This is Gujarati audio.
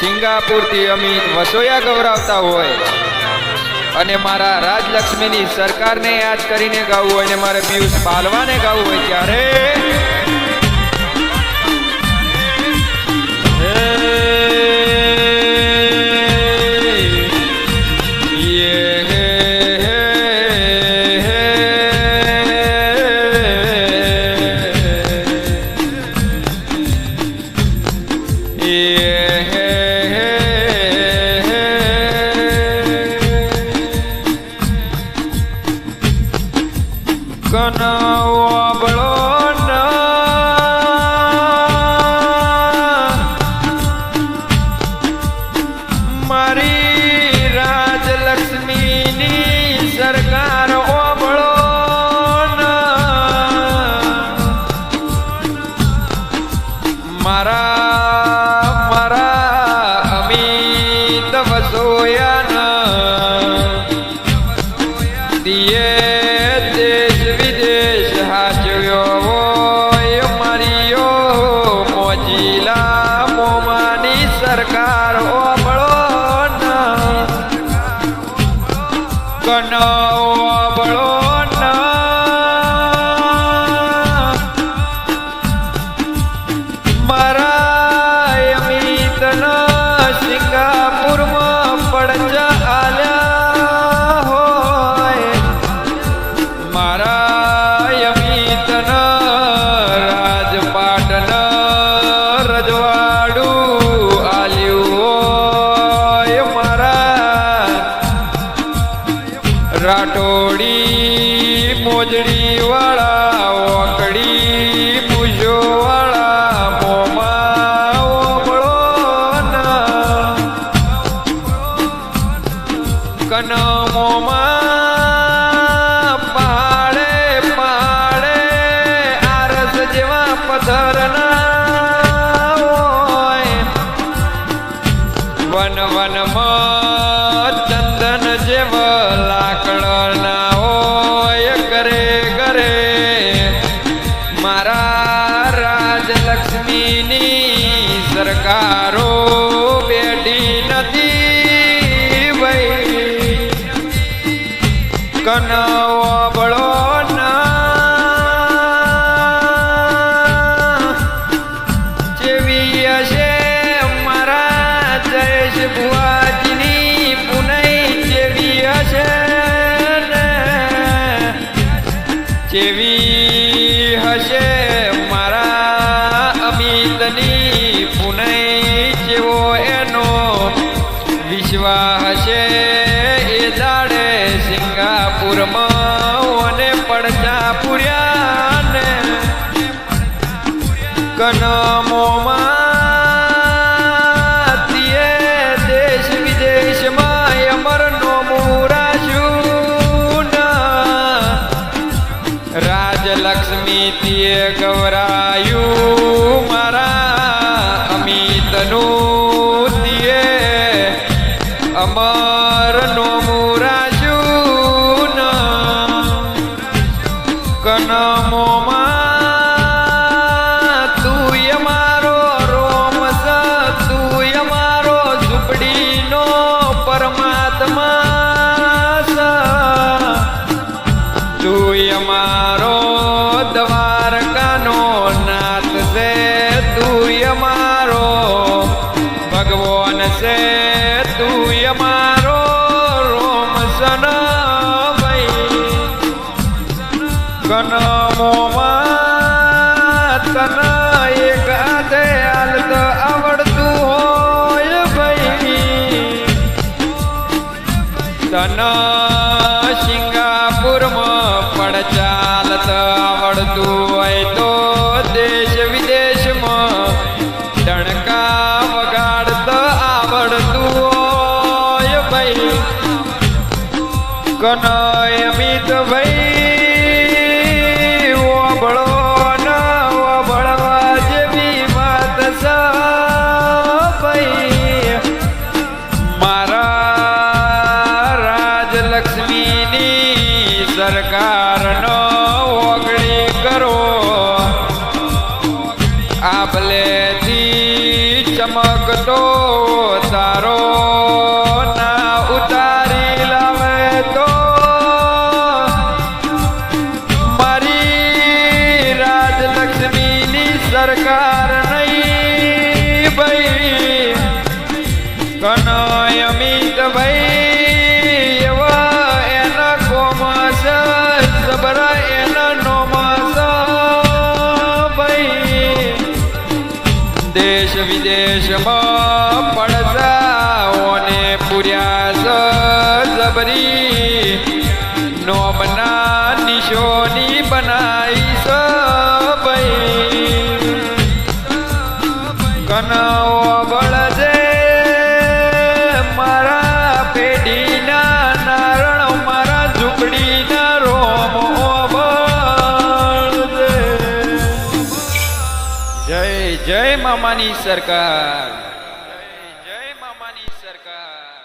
સિંગાપુર થી અમિત વસોયા ગૌરાવતા હોય અને મારા રાજલક્ષ્મીની સરકારને યાદ કરીને ગાવું હોય અને મારે પિયુષ પાલવાને ગાવું હોય ત્યારે રાઠોડી મોજડી વાળા ઓકડી પૂજો વાળા મોમાં ઓબળો કન મોમાં પહાડે પહાડે આરસ જેવા પથ્થરના હોય વન વનમાં ચંદન જેવા લાકડના હોય ઘરે ઘરે મારા રાજલક્ષ્મીની સરકારો બેઠી નથી ભાઈ કનવો બળો જેવી હશે મારા જયેશ ભુવાજીની પુનઈ જેવી હશે જેવી હશે મારા અમિતની પુનઈ જેવો એનો વિશ્વાસ હશે એ દાડે સિંગાપુરમાં અને પડચા પૂર્યા ને કનમોમાં દેશ વિદેશમાં અમરનો મુરાશું રાજલક્ષ્મી તીએ ગૌરાયું મારા અમિતનું તીએ અમરનો મુરાશું કનમોમાં તું અમારો રોમસ તું અમારો ઝૂંપડીનો પરમાત્મા તું અમારો દ્વારકાનો નાથ છે તું અમારો ભગવાન છે તું અમારો રોમસન ભાઈ કનમોમાં તને એક હાથે હાલત આવડતું હોય ભાઈ તને સિંગાપુરમાં પડચાલત આવડતું હોય તો દેશ વિદેશમાં ડણકા વગાડત આવડતું હોય ભાઈ કનય અમિત ભાઈ ઓબળો ન ઓબળવા જેવી વાત છે ભાઈ મારા રાજલક્ષ્મીની સરકારનો ઓગળી કરો આભલેથી ચમકતો બાબરી નોમના નિશોની બનાવીશ ભાઈ કનવો બળજે મારા પેઢીના નારણ મારા ઝૂંપડીના રોમો બળજે જય જય મામાની સરકાર જય મામાની સરકાર